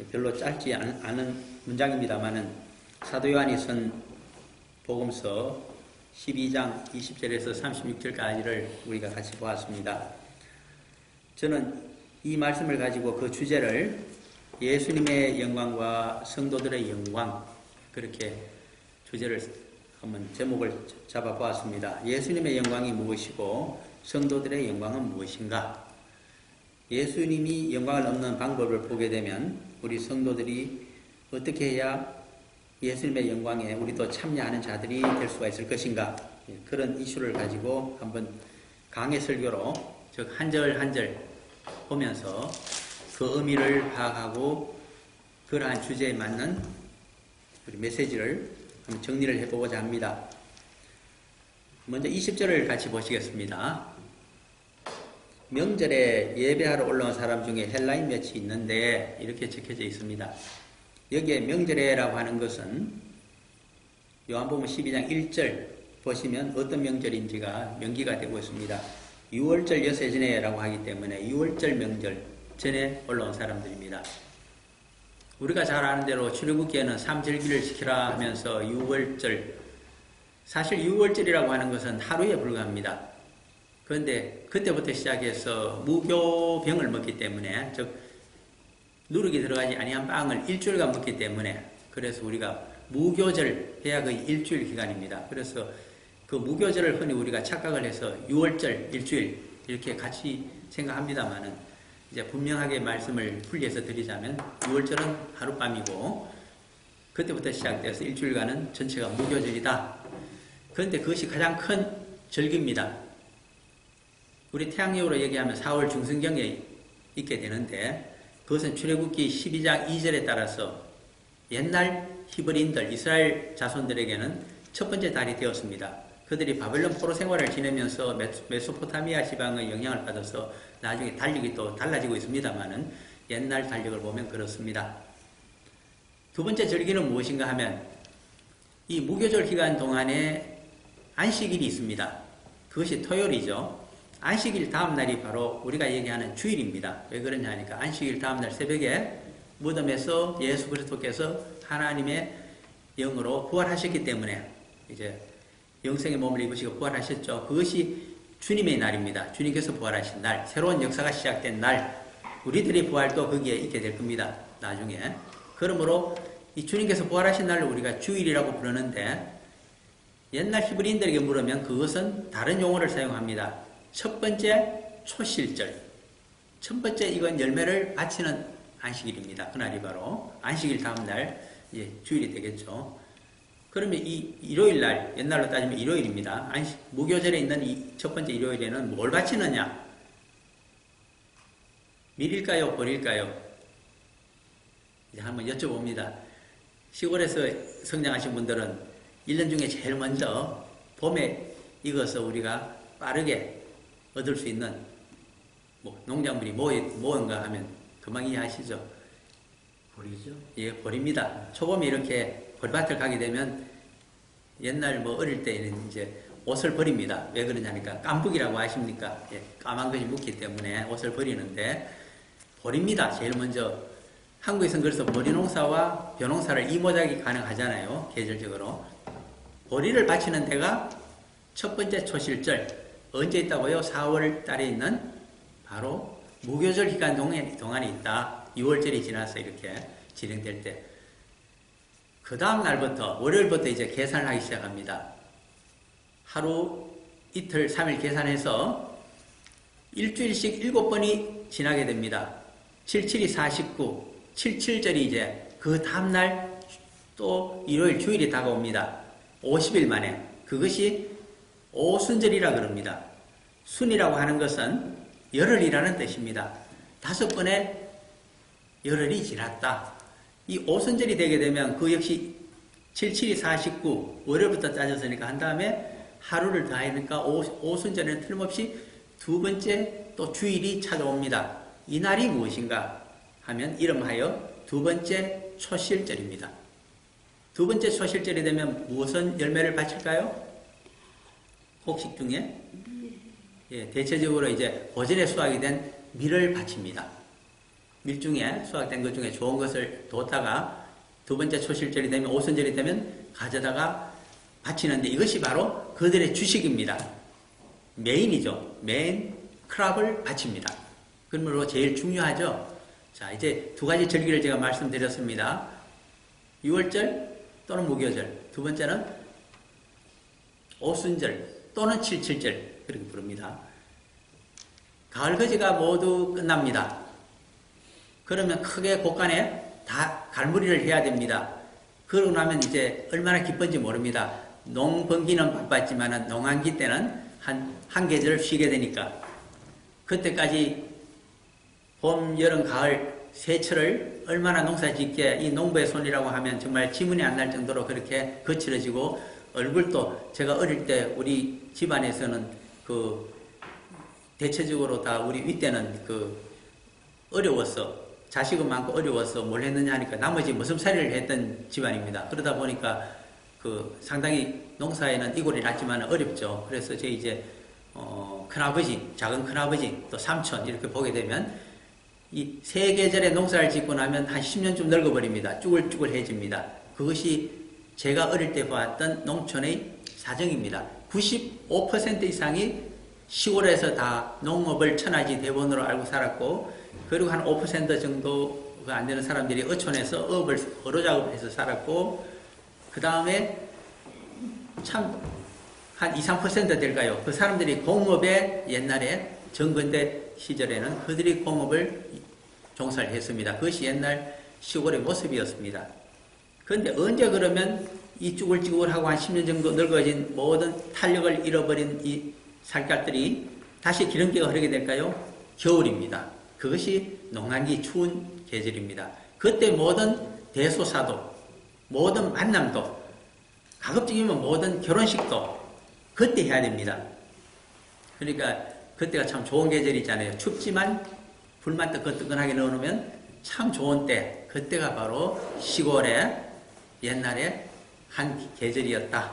별로 짧지 않은 문장입니다만은 사도 요한이 쓴 복음서 12장 20절에서 36절까지를 우리가 같이 보았습니다. 저는 이 말씀을 가지고 그 주제를 예수님의 영광과 성도들의 영광, 그렇게 주제를 한번 제목을 잡아보았습니다. 예수님의 영광이 무엇이고 성도들의 영광은 무엇인가? 예수님이 영광을 얻는 방법을 보게 되면 우리 성도들이 어떻게 해야 예수님의 영광에 우리도 참여하는 자들이 될 수가 있을 것인가? 그런 이슈를 가지고 한번 강해 설교로 즉 한 절 한 절 보면서 그 의미를 파악하고 그러한 주제에 맞는 우리 메시지를 한번 정리를 해보고자 합니다. 먼저 20절을 같이 보시겠습니다. 명절에 예배하러 올라온 사람 중에 헬라인 몇이 있는데 이렇게 적혀져 있습니다. 여기에 명절에라고 하는 것은 요한복음 12장 1절 보시면 어떤 명절인지가 명기가 되고 있습니다. 6월절 여세 전에라고 하기 때문에 6월절 명절 전에 올라온 사람들입니다. 우리가 잘 아는 대로 출애굽기에는 3절기를 지키라 하면서 6월절, 사실 6월절이라고 하는 것은 하루에 불과합니다. 그런데 그때부터 시작해서 무교병을 먹기 때문에, 즉 누룩이 들어가지 아니한 빵을 일주일간 먹기 때문에, 그래서 우리가 무교절 해야 거의 일주일 기간입니다. 그래서 그 무교절을 흔히 우리가 착각을 해서 6월절 일주일 이렇게 같이 생각합니다만은, 이제 분명하게 말씀을 분리해서 드리자면 6월절은 하룻밤이고 그때부터 시작돼서 일주일간은 전체가 무교절이다. 그런데 그것이 가장 큰 절기입니다. 우리 태양력으로 얘기하면 4월 중순경에 있게 되는데, 그것은 출애굽기 12장 2절에 따라서 옛날 히브리인들, 이스라엘 자손들에게는 첫 번째 달이 되었습니다. 그들이 바벨론 포로 생활을 지내면서 메소포타미아 지방의 영향을 받아서 나중에 달력이 또 달라지고 있습니다만은 옛날 달력을 보면 그렇습니다. 두 번째 절기는 무엇인가 하면 이 무교절 기간 동안에 안식일이 있습니다. 그것이 토요일이죠. 안식일 다음 날이 바로 우리가 얘기하는 주일입니다. 왜 그러냐 하니까 안식일 다음 날 새벽에 무덤에서 예수 그리스도께서 하나님의 영으로 부활하셨기 때문에 이제 영생의 몸을 입으시고 부활하셨죠. 그것이 주님의 날입니다. 주님께서 부활하신 날, 새로운 역사가 시작된 날, 우리들의 부활도 거기에 있게 될 겁니다. 나중에. 그러므로 이 주님께서 부활하신 날을 우리가 주일이라고 부르는데, 옛날 히브리인들에게 물으면 그것은 다른 용어를 사용합니다. 첫 번째 초실절. 첫 번째 이건 열매를 바치는 안식일입니다. 그날이 바로 안식일 다음 날 주일이 되겠죠. 그러면 이 일요일 날, 옛날로 따지면 일요일입니다. 무교절에 있는 이 첫 번째 일요일에는 뭘 바치느냐? 밀일까요? 보릴까요? 이제 한번 여쭤봅니다. 시골에서 성장하신 분들은 1년 중에 제일 먼저 봄에 익어서 우리가 빠르게 얻을 수 있는 농작물이 뭐인가 하면 금방 이해하시죠? 보리죠? 예, 보리입니다. 초봄에 이렇게 보리밭을 가게 되면 옛날 어릴 때는 이제 옷을 버립니다. 왜 그러냐니까 깐북이라고 아십니까? 예, 까만 것이 묻기 때문에 옷을 버리는데 보리입니다. 제일 먼저. 한국에서는 그래서 보리 농사와 벼농사를 이모작이 가능하잖아요. 계절적으로. 보리를 바치는 데가 첫 번째 초실절. 언제 있다고요? 4월 달에 있는 바로 무교절 기간 동안에 있다. 6월절이 지나서 이렇게 진행될 때. 그 다음 날부터, 월요일부터 이제 계산을 하기 시작합니다. 하루, 이틀, 3일 계산해서 일주일씩 7번이 지나게 됩니다. 77이 49, 77절이 이제 그 다음날 또 일요일, 주일이 다가옵니다. 50일 만에. 그것이 오순절이라 그럽니다. 순이라고 하는 것은 열흘이라는 뜻입니다. 5번의 열흘이 지났다. 이 오순절이 되게 되면 그 역시 77이 49, 월요일부터 따졌으니까 한 다음에 하루를 더하니까 오순절에는 틀림없이 두 번째 또 주일이 찾아옵니다. 이 날이 무엇인가 하면 이름하여 두 번째 초실절입니다. 두 번째 초실절이 되면 무슨 열매를 바칠까요? 곡식 중에 대체적으로 이제 오전에 수확이 된 밀을 바칩니다. 밀중에 수확된 것 중에 좋은 것을 뒀다가 두 번째 초실절이 되면 오순절이 되면 가져다가 바치는데 이것이 바로 그들의 주식입니다. 메인이죠. 메인 크랍을 바칩니다. 그러므로 제일 중요하죠. 자, 이제 두 가지 절기를 제가 말씀드렸습니다. 6월절 또는 무교절. 두 번째는 오순절 또는 7.7절. 그렇게 부릅니다. 가을거지가 모두 끝납니다. 그러면 크게 곳간에 다 갈무리를 해야 됩니다. 그러고 나면 이제 얼마나 기쁜지 모릅니다. 농번기는 바빴지만 농한기 때는 한 계절 쉬게 되니까 그때까지 봄, 여름, 가을 세 철을 얼마나 농사 짓게 이 농부의 손이라고 하면 정말 지문이 안 날 정도로 그렇게 거칠어지고 얼굴도 제가 어릴 때 우리 집안에서는 대체적으로 다 우리 윗대는 어려웠어. 자식은 많고 어려워서 뭘 했느냐 하니까 나머지 머슴살이를 했던 집안입니다. 그러다 보니까 상당히 농사에는 이골이 났지만 어렵죠. 그래서 제 이제 큰아버지, 작은 큰아버지, 또 삼촌 이렇게 보게 되면 이 세 계절의 농사를 짓고 나면 한 10년쯤 늙어버립니다. 쭈글쭈글해집니다. 그것이 제가 어릴 때 보았던 농촌의 사정입니다. 95% 이상이 시골에서 다 농업을 천하지 대본으로 알고 살았고 그리고 한 5% 정도가 안 되는 사람들이 어촌에서 어로 작업해서 살았고 그 다음에 참 한 2, 3% 될까요? 그 사람들이 공업에 옛날에 정근대 시절에는 그들이 공업을 종사를 했습니다. 그것이 옛날 시골의 모습이었습니다. 그런데 언제 그러면 이 쭈글쭈글하고 한 10년 정도 늙어진 모든 탄력을 잃어버린 이 살갗들이 다시 기름기가 흐르게 될까요? 겨울입니다. 그것이 농한기 추운 계절입니다. 그때 모든 대소사도, 모든 만남도, 가급적이면 모든 결혼식도 그때 해야 됩니다. 그러니까 그때가 참 좋은 계절이잖아요. 춥지만 불만 뜨끈뜨끈하게 넣어놓으면 참 좋은 때, 그때가 바로 시골에 옛날에 한 계절이었다.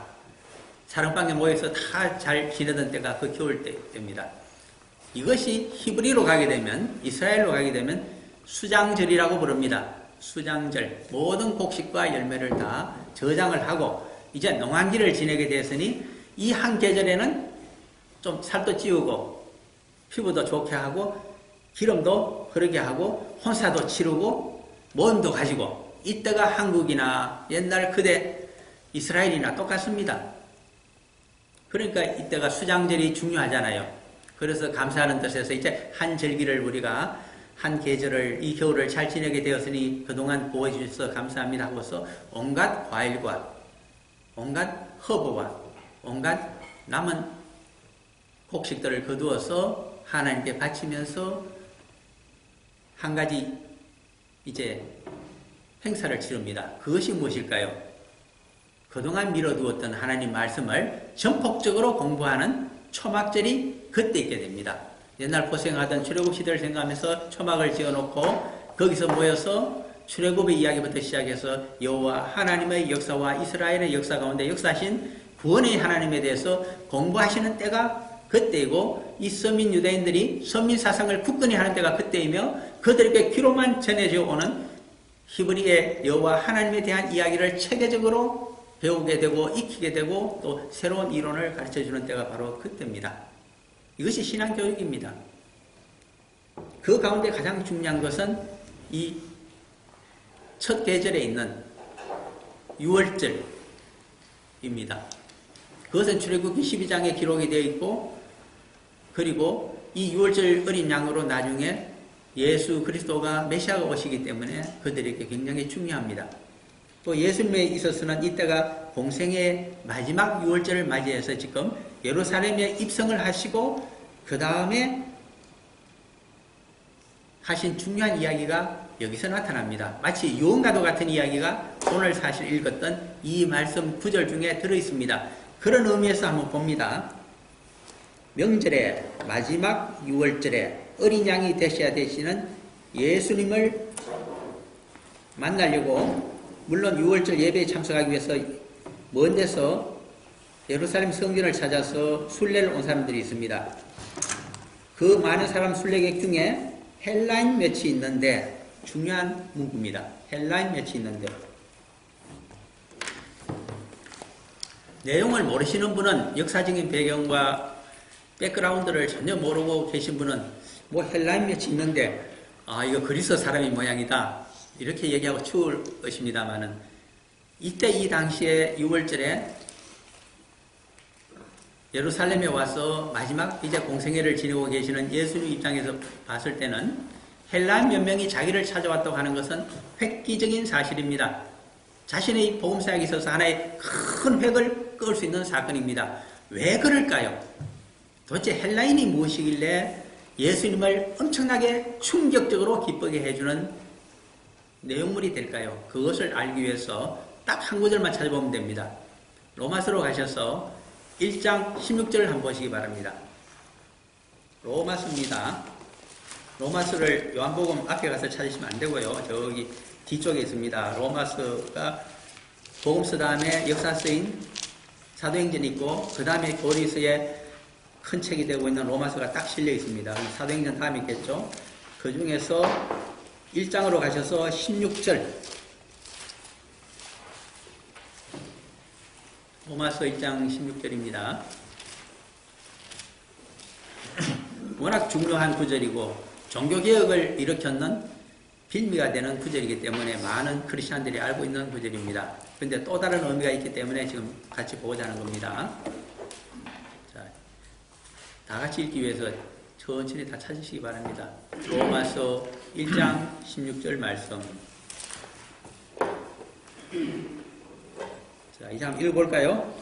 사랑방에 모여서 다 잘 지내던 때가 그 겨울 때입니다. 이것이 히브리로 가게 되면, 이스라엘로 가게 되면 수장절이라고 부릅니다. 수장절. 모든 곡식과 열매를 다 저장을 하고 이제 농한기를 지내게 되었으니 이 한 계절에는 좀 살도 찌우고 피부도 좋게 하고 기름도 흐르게 하고 혼사도 치르고 모험도 가지고 이때가 한국이나 옛날 그대 이스라엘이나 똑같습니다. 그러니까 이때가 수장절이 중요하잖아요. 그래서 감사하는 뜻에서 이제 한 절기를 우리가 한 계절을 이 겨울을 잘 지내게 되었으니 그동안 보호해주셔서 감사합니다 하고서 온갖 과일과 온갖 허브와 온갖 남은 곡식들을 거두어서 하나님께 바치면서 한 가지 이제 행사를 치릅니다. 그것이 무엇일까요? 그동안 미뤄두었던 하나님 말씀을 전폭적으로 공부하는 초막절이 그때 있게 됩니다. 옛날 포생하던 출애굽 시대를 생각하면서 초막을 지어놓고 거기서 모여서 출애굽의 이야기부터 시작해서 여호와 하나님의 역사와 이스라엘의 역사 가운데 역사하신 구원의 하나님에 대해서 공부하시는 때가 그때이고 이 서민 유대인들이 선민 사상을 굳건히 하는 때가 그때이며 그들에게 귀로만 전해져 오는 히브리의 여호와 하나님에 대한 이야기를 체계적으로 배우게 되고 익히게 되고 또 새로운 이론을 가르쳐주는 때가 바로 그때입니다. 이것이 신앙교육입니다. 그 가운데 가장 중요한 것은 이 첫 계절에 있는 6월절입니다. 그것은 출애굽기 12장에 기록이 되어 있고 그리고 이 6월절 어린 양으로 나중에 예수 그리스도가 메시아가 오시기 때문에 그들에게 굉장히 중요합니다. 또 예수님에 있어서는 이때가 공생의 마지막 6월절을 맞이해서 지금 예루살렘에 입성을 하시고 그 다음에 하신 중요한 이야기가 여기서 나타납니다. 마치 유언과도 같은 이야기가 오늘 사실 읽었던 이 말씀 구절 중에 들어있습니다. 그런 의미에서 한번 봅니다. 명절에 마지막 6월절에 어린 양이 되셔야 되시는 예수님을 만나려고 물론 6월절 예배에 참석하기 위해서 먼 데서 예루살렘 성전을 찾아서 순례를 온 사람들이 있습니다. 그 많은 사람 순례객 중에 헬라인 몇이 있는데 중요한 문구입니다. 헬라인 맺이 있는데 내용을 모르시는 분은 역사적인 배경과 백그라운드를 전혀 모르고 계신 분은 뭐 헬라인 맺이 있는데 이거 그리스 사람이 모양이다 이렇게 얘기하고 추울 것입니다만은 이때 이 당시에 6월절에 예루살렘에 와서 마지막 이제 공생애를 지내고 계시는 예수님 입장에서 봤을 때는 헬라인 몇 명이 자기를 찾아왔다고 하는 것은 획기적인 사실입니다. 자신의 복음사역에 있어서 하나의 큰 획을 그을 수 있는 사건입니다. 왜 그럴까요? 도대체 헬라인이 무엇이길래 예수님을 엄청나게 충격적으로 기쁘게 해주는 내용물이 될까요? 그것을 알기 위해서 딱 한 구절만 찾아보면 됩니다. 로마서로 가셔서 1장 16절을 한번 보시기 바랍니다. 로마서입니다. 로마서를 요한복음 앞에 가서 찾으시면 안 되고요. 저기 뒤쪽에 있습니다. 로마서가 복음서 다음에 역사서인 사도행전이 있고 그 다음에 고린도서에 큰 책이 되고 있는 로마서가 딱 실려 있습니다. 사도행전 다음에 있겠죠. 그 중에서 1장으로 가셔서 16절 로마서 1장 16절입니다. 워낙 중요한 구절이고 종교개혁을 일으켰는 빌미가 되는 구절이기 때문에 많은 크리스찬들이 알고 있는 구절입니다. 그런데 또 다른 의미가 있기 때문에 지금 같이 보고자 하는 겁니다. 자, 다 같이 읽기 위해서 천천히 다 찾으시기 바랍니다. 로마서 1장 16절 말씀. 자, 이제 한번 읽어볼까요?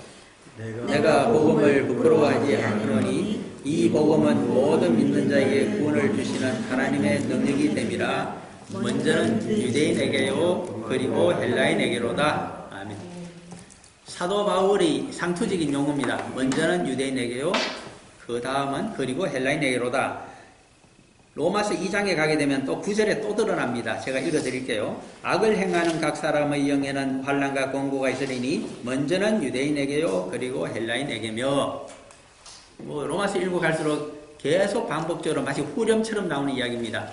내가 복음을 부끄러워하지 않으니 이 복음은 모든 믿는 자에게 구원을 주시는 하나님의 능력이 됨이라. 먼저는 유대인에게요 그리고 헬라인에게로다. 아멘. 사도 바울이 상투적인 용어입니다. 먼저는 유대인에게요 그 다음은 그리고 헬라인에게로다. 로마서 2장에 가게 되면 또 9절에 또 드러납니다. 제가 읽어드릴게요. 악을 행하는 각 사람의 영에는 환난과 공고가 있으리니 먼저는 유대인에게요 그리고 헬라인에게며. 로마서 1부 갈수록 계속 반복적으로 마치 후렴처럼 나오는 이야기입니다.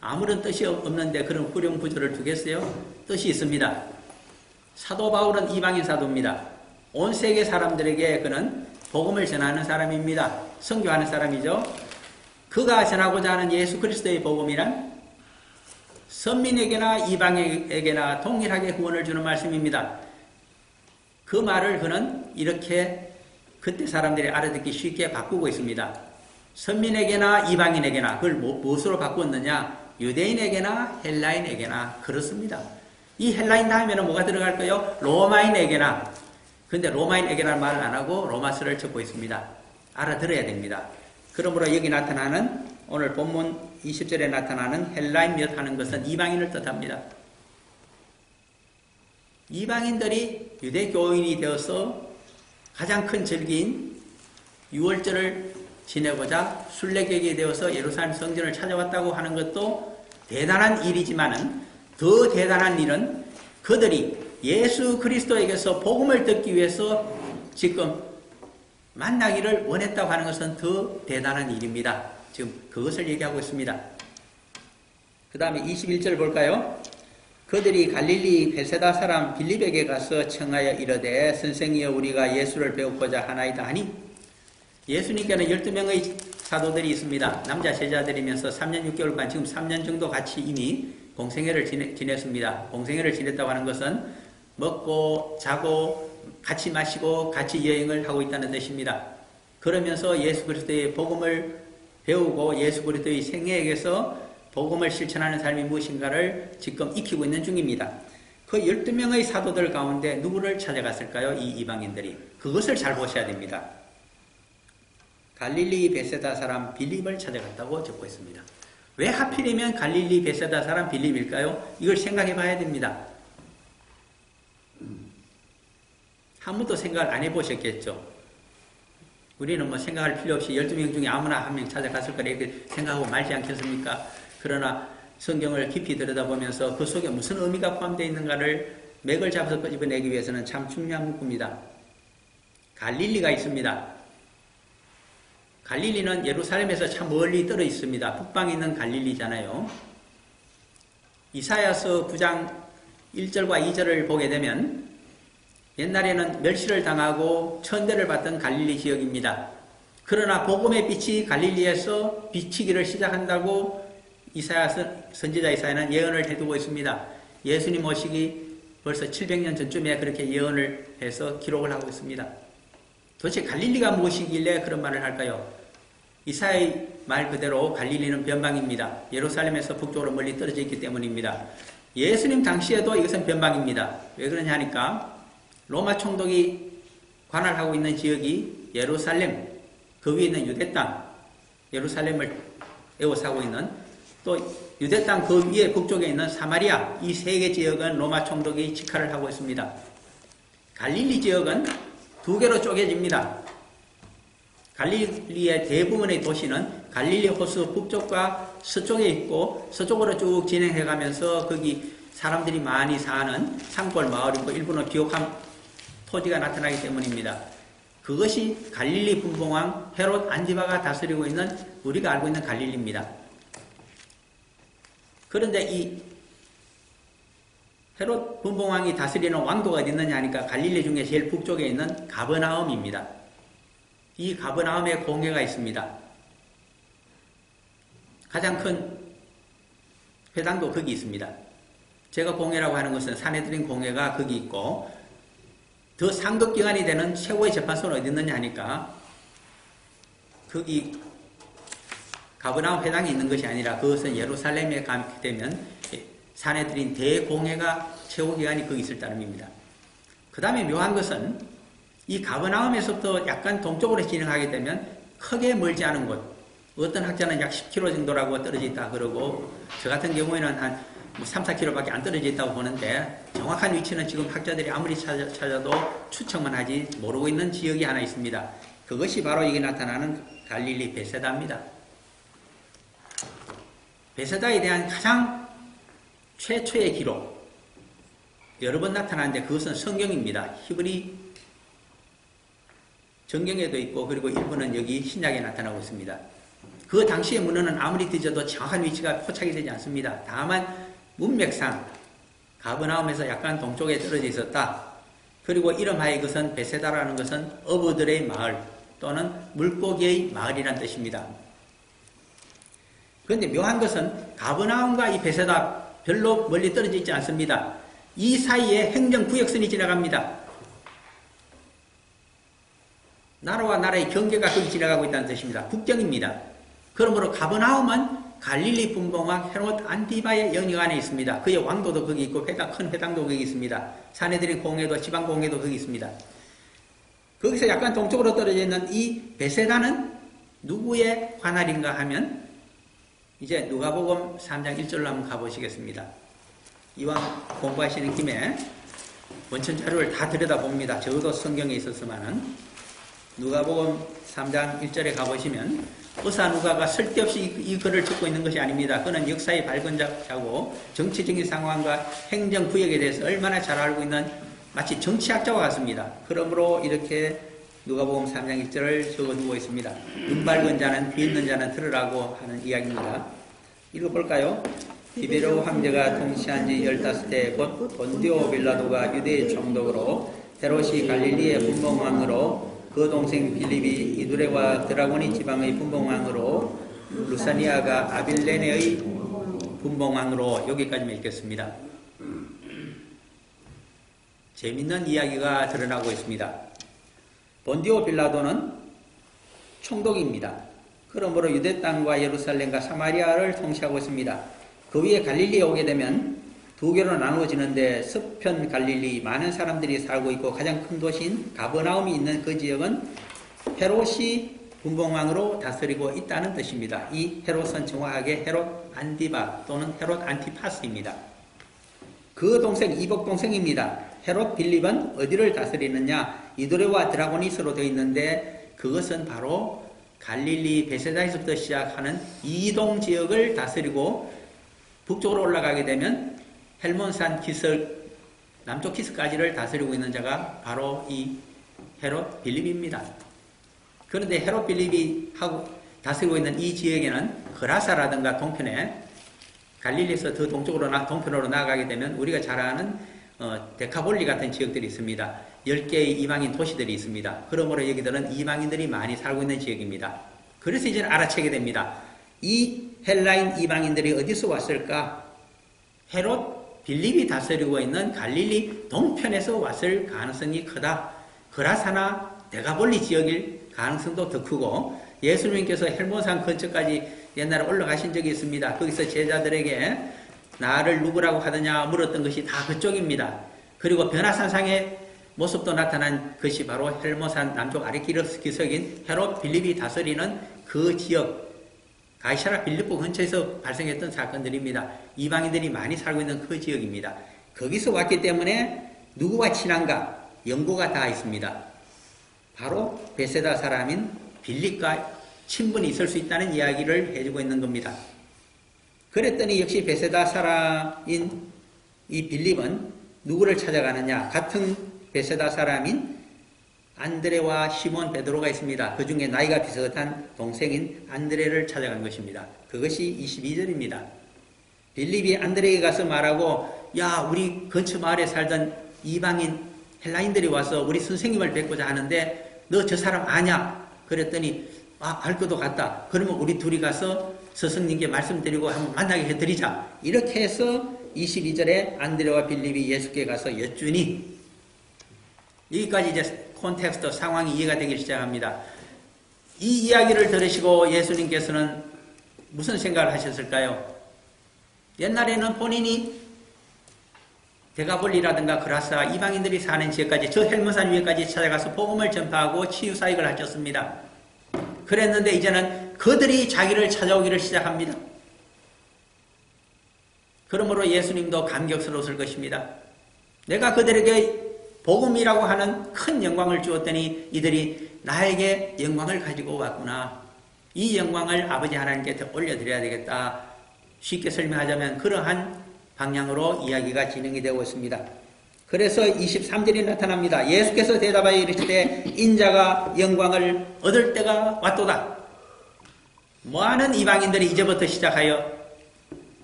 아무런 뜻이 없는데 그런 후렴 구조를 두겠어요? 뜻이 있습니다. 사도 바울은 이방인 사도입니다. 온 세계 사람들에게 그는 복음을 전하는 사람입니다. 선교하는 사람이죠. 그가 전하고자 하는 예수 그리스도의 복음이란 선민에게나 이방인에게나 동일하게 구원을 주는 말씀입니다. 그 말을 그는 이렇게 그때 사람들이 알아듣기 쉽게 바꾸고 있습니다. 선민에게나 이방인에게나 그걸 무엇으로 바꿨느냐? 유대인에게나 헬라인에게나 그렇습니다. 이 헬라인 다음에는 뭐가 들어갈까요? 로마인에게나. 근데 로마인에게라는 말을 안 하고 로마서를 적고 있습니다. 알아들어야 됩니다. 그러므로 여기 나타나는 오늘 본문 20절에 나타나는 헬라인 몇 하는 것은 이방인을 뜻합니다. 이방인들이 유대교인이 되어서 가장 큰 절기인 6월절을 지내고자 순례객이 되어서 예루살렘 성전을 찾아왔다고 하는 것도 대단한 일이지만은 더 대단한 일은 그들이 예수 그리스도에게서 복음을 듣기 위해서 지금 만나기를 원했다고 하는 것은 더 대단한 일입니다. 지금 그것을 얘기하고 있습니다. 그 다음에 21절 볼까요? 그들이 갈릴리 베세다 사람 빌립에게 가서 청하여 이르되 선생이여 우리가 예수를 배우고자 하나이다 하니 예수님께는 12명의 사도들이 있습니다. 남자 제자들이면서 3년 6개월간 지금 3년 정도 같이 이미 공생애를 지냈습니다. 공생애를 지냈다고 하는 것은 먹고 자고 같이 마시고 같이 여행을 하고 있다는 뜻입니다. 그러면서 예수 그리스도의 복음을 배우고 예수 그리스도의 생애에게서 복음을 실천하는 삶이 무엇인가를 지금 익히고 있는 중입니다. 그 12명의 사도들 가운데 누구를 찾아갔을까요? 이 이방인들이. 그것을 잘 보셔야 됩니다. 갈릴리 베세다 사람 빌립을 찾아갔다고 적고 있습니다. 왜 하필이면 갈릴리 베세다 사람 빌립일까요? 이걸 생각해 봐야 됩니다. 한 번도 생각을 안 해보셨겠죠? 우리는 뭐 생각할 필요 없이 12명 중에 아무나 한 명 찾아갔을 거라 이렇게 생각하고 말지 않겠습니까? 그러나 성경을 깊이 들여다보면서 그 속에 무슨 의미가 포함되어 있는가를 맥을 잡아서 끄집어내기 위해서는 참 중요한 문구입니다. 갈릴리가 있습니다. 갈릴리는 예루살렘에서 참 멀리 떨어 있습니다. 북방에 있는 갈릴리잖아요. 이사야서 9장 1절과 2절을 보게 되면 옛날에는 멸시를 당하고 천대를 받던 갈릴리 지역입니다. 그러나 복음의 빛이 갈릴리에서 비치기를 시작한다고 선지자 이사야는 예언을 해두고 있습니다. 예수님 오시기 벌써 700년 전쯤에 그렇게 예언을 해서 기록을 하고 있습니다. 도대체 갈릴리가 무엇이길래 그런 말을 할까요? 이사야의 말 그대로 갈릴리는 변방입니다. 예루살렘에서 북쪽으로 멀리 떨어져 있기 때문입니다. 예수님 당시에도 이것은 변방입니다. 왜 그러냐 하니까 로마 총독이 관할하고 있는 지역이 예루살렘, 그 위에 있는 유대 땅, 예루살렘을 에워싸고 있는 또 유대 땅 그 위에 북쪽에 있는 사마리아, 이 세 개 지역은 로마 총독이 직할을 하고 있습니다. 갈릴리 지역은 두 개로 쪼개집니다. 갈릴리의 대부분의 도시는 갈릴리 호수 북쪽과 서쪽에 있고 서쪽으로 쭉 진행해 가면서 거기 사람들이 많이 사는 산골 마을이고 일부는 비옥한 토지가 나타나기 때문입니다. 그것이 갈릴리 분봉왕 헤롯 안디바가 다스리고 있는 우리가 알고 있는 갈릴리입니다. 그런데 이 헤롯 분봉왕이 다스리는 왕도가 어디 있느냐 하니까 갈릴리 중에 제일 북쪽에 있는 가버나움입니다. 이 가버나움에 공회가 있습니다. 가장 큰 회당도 거기 있습니다. 제가 공회라고 하는 것은 사내들인 공회가 거기 있고 더 상급기관이 되는 최고의 재판소는 어디 있느냐 하니까 거기 가버나움 회당이 있는 것이 아니라 그것은 예루살렘에 가게 되면 사내들인 대공회가 최고기관이 거기 있을 따름입니다. 그 다음에 묘한 것은 이 가버나움에서부터 약간 동쪽으로 진행하게 되면 크게 멀지 않은 곳, 어떤 학자는 약 10km 정도라고 떨어져 있다 그러고 저 같은 경우에는 한 3, 4km밖에 안 떨어져 있다고 보는데 정확한 위치는 지금 학자들이 아무리 찾아도 추측만 하지 모르고 있는 지역이 하나 있습니다. 그것이 바로 여기 나타나는 갈릴리 베세다입니다. 베세다에 대한 가장 최초의 기록 여러 번 나타나는데 그것은 성경입니다. 히브리 정경에도 있고 그리고 일부는 여기 신약에 나타나고 있습니다. 그 당시의 문헌은 아무리 뒤져도 정확한 위치가 포착이 되지 않습니다. 다만 문맥상 가버나움에서 약간 동쪽에 떨어져 있었다. 그리고 이름하여 이것은 베세다라는 것은 어부들의 마을 또는 물고기의 마을이란 뜻입니다. 그런데 묘한 것은 가버나움과 이 베세다 별로 멀리 떨어져 있지 않습니다. 이 사이에 행정구역선이 지나갑니다. 나라와 나라의 경계가 거기 지나가고 있다는 뜻입니다. 국경입니다. 그러므로 가버나움은 갈릴리 분봉왕 헤롯 안티바의 영역 안에 있습니다. 그의 왕도도 거기 있고 큰 회당도 거기 있습니다. 사내들인 공회도 지방공회도 거기 있습니다. 거기서 약간 동쪽으로 떨어져 있는 이 베세다는 누구의 관할인가 하면 이제 누가복음 3장 1절로 한번 가보시겠습니다. 이왕 공부하시는 김에 원천 자료를 다 들여다봅니다. 적어도 성경에 있었으면은 누가복음 3장 1절에 가보시면 의사 누가가 쓸데없이 이 글을 적고 있는 것이 아닙니다. 그는 역사의 밝은 자고 정치적인 상황과 행정구역에 대해서 얼마나 잘 알고 있는 마치 정치학자와 같습니다. 그러므로 이렇게 누가복음 3장 1절을 적어두고 있습니다. 눈 밝은 자는 귀 있는 자는 들으라고 하는 이야기입니다. 읽어볼까요? 디베로 황제가 통치한 지 15해 곧 본디오 빌라도가 유대의 총독으로 헤롯이 갈릴리의 분봉왕으로 그 동생 빌립이 이두레와 드라고니 지방의 분봉왕으로 루사니아가 아빌레네의 분봉왕으로 여기까지만 읽겠습니다. 재밌는 이야기가 드러나고 있습니다. 본디오 빌라도는 총독입니다. 그러므로 유대 땅과 예루살렘과 사마리아를 통치하고 있습니다. 그 위에 갈릴리에 오게 되면 두 개로 나누어지는데 서편 갈릴리 많은 사람들이 살고 있고 가장 큰 도시인 가버나움이 있는 그 지역은 헤롯이 분봉왕으로 다스리고 있다는 뜻입니다. 이 헤롯은 정확하게 헤롯 안디바 또는 헤롯 안티파스입니다. 그 동생 이복 동생입니다. 헤롯 빌립은 어디를 다스리느냐? 이두레와 드라고니스로 되어 있는데 그것은 바로 갈릴리 베세다에서부터 시작하는 이동 지역을 다스리고 북쪽으로 올라가게 되면 헬몬산 기슭, 남쪽 기슭까지를 다스리고 있는 자가 바로 이 헤롯 빌립입니다. 그런데 헤롯 빌립이 다스리고 있는 이 지역에는 그라사라든가 동편에 갈릴리에서 더 동쪽으로 동편으로 나아가게 되면 우리가 잘 아는 데카볼리 같은 지역들이 있습니다. 10개의 이방인 도시들이 있습니다. 그러므로 여기들은 이방인들이 많이 살고 있는 지역입니다. 그래서 이제 알아채게 됩니다. 이 헬라인 이방인들이 어디서 왔을까? 헤롯 빌립이 다스리고 있는 갈릴리 동편에서 왔을 가능성이 크다. 그라사나 데가볼리 지역일 가능성도 더 크고, 예수님께서 헬몬산 근처까지 옛날에 올라가신 적이 있습니다. 거기서 제자들에게 나를 누구라고 하느냐 물었던 것이 다 그쪽입니다. 그리고 변화산상의 모습도 나타난 것이 바로 헬몬산 남쪽 아래기석인 헤롯 빌립이 다스리는 그 지역, 가이사라 빌립보 근처에서 발생했던 사건들입니다. 이방인들이 많이 살고 있는 그 지역입니다. 거기서 왔기 때문에 누구와 친한가? 연고가 다 있습니다. 바로 베세다 사람인 빌립과 친분이 있을 수 있다는 이야기를 해주고 있는 겁니다. 그랬더니 역시 베세다 사람인 이 빌립은 누구를 찾아가느냐? 같은 베세다 사람인 안드레와 시몬 베드로가 있습니다. 그 중에 나이가 비슷한 동생인 안드레를 찾아간 것입니다. 그것이 22절입니다. 빌립이 안드레에게 가서 말하고, 야, 우리 근처 마을에 살던 이방인 헬라인들이 와서 우리 선생님을 뵙고자 하는데 너 저 사람 아냐? 그랬더니 알 것도 같다. 그러면 우리 둘이 가서 스승님께 말씀드리고 한번 만나게 해드리자. 이렇게 해서 22절에 안드레와 빌립이 예수께 가서 여쭈니, 여기까지 이제 콘텍스트 상황이 이해가 되기 시작합니다. 이 이야기를 들으시고 예수님께서는 무슨 생각을 하셨을까요? 옛날에는 본인이 데가볼리라든가 그라사 이방인들이 사는 지역까지, 저 헬몬산 위에까지 찾아가서 복음을 전파하고 치유 사역을 하셨습니다. 그랬는데 이제는 그들이 자기를 찾아오기를 시작합니다. 그러므로 예수님도 감격스러웠을 것입니다. 내가 그들에게 복음이라고 하는 큰 영광을 주었더니 이들이 나에게 영광을 가지고 왔구나. 이 영광을 아버지 하나님께 올려드려야 되겠다. 쉽게 설명하자면 그러한 방향으로 이야기가 진행이 되고 있습니다. 그래서 23절이 나타납니다. 예수께서 대답하여 이르시되 인자가 영광을 얻을 때가 왔도다. 많은 이방인들이 이제부터 시작하여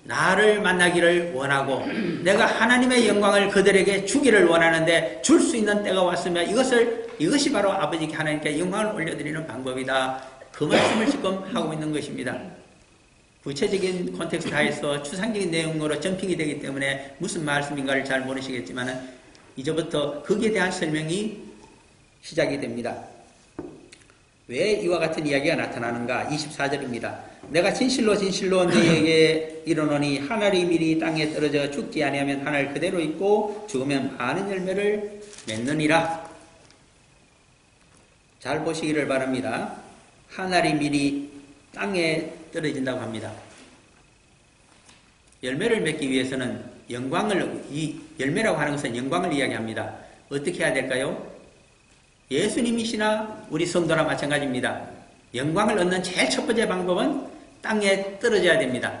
나를 만나기를 원하고 내가 하나님의 영광을 그들에게 주기를 원하는데 줄 수 있는 때가 왔으면 이것이 바로 아버지 하나님께 영광을 올려드리는 방법이다. 그 말씀을 지금 하고 있는 것입니다. 구체적인 콘텍스트 하에서 추상적인 내용으로 점핑이 되기 때문에 무슨 말씀인가를 잘 모르시겠지만 이제부터 거기에 대한 설명이 시작이 됩니다. 왜 이와 같은 이야기가 나타나는가? 24절입니다. 내가 진실로 진실로 너희에게 이르노니 하늘이 미리 땅에 떨어져 죽지 아니하면 하늘 그대로 있고 죽으면 많은 열매를 맺느니라. 잘 보시기를 바랍니다. 하늘이 미리 땅에 떨어진다고 합니다. 열매를 맺기 위해서는 이 열매라고 하는 것은 영광을 이야기합니다. 어떻게 해야 될까요? 예수님이시나 우리 성도나 마찬가지입니다. 영광을 얻는 제일 첫 번째 방법은 땅에 떨어져야 됩니다.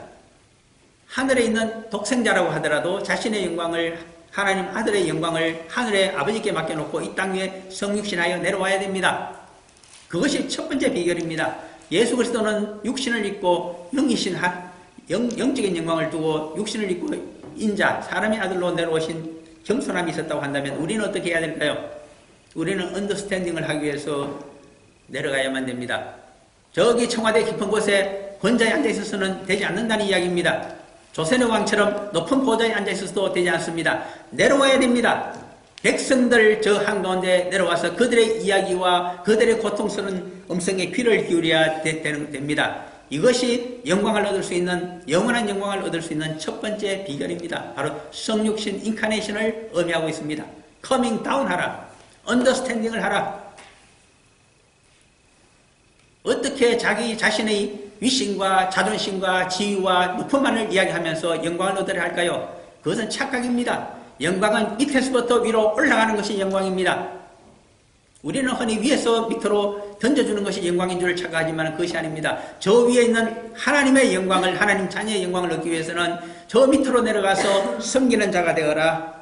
하늘에 있는 독생자라고 하더라도 자신의 영광을, 하나님 아들의 영광을 하늘의 아버지께 맡겨놓고 이 땅 위에 성육신하여 내려와야 됩니다. 그것이 첫 번째 비결입니다. 예수 그리스도는 육신을 입고 영적인 영광을 두고 육신을 입고 인자, 사람의 아들로 내려오신 겸손함이 있었다고 한다면 우리는 어떻게 해야 될까요? 우리는 언더스탠딩을 하기 위해서 내려가야만 됩니다. 저기 청와대 깊은 곳에 권자에 앉아있어서는 되지 않는다는 이야기입니다. 조선의 왕처럼 높은 보좌에 앉아있어서도 되지 않습니다. 내려와야 됩니다. 백성들 저 한가운데 내려와서 그들의 이야기와 그들의 고통스러운 음성에 귀를 기울여야 됩니다. 이것이 영광을 얻을 수 있는, 영원한 영광을 얻을 수 있는 첫 번째 비결입니다. 바로 성육신 인카네이션을 의미하고 있습니다. 커밍 다운 하라. 언더스탠딩을 하라. 어떻게 자기 자신의 위신과 자존심과 지위와 높음만을 이야기하면서 영광을 얻으려 할까요? 그것은 착각입니다. 영광은 밑에서부터 위로 올라가는 것이 영광입니다. 우리는 흔히 위에서 밑으로 던져주는 것이 영광인 줄 착각하지만 그것이 아닙니다. 저 위에 있는 하나님의 영광을, 하나님 자녀의 영광을 얻기 위해서는 저 밑으로 내려가서 섬기는 자가 되어라.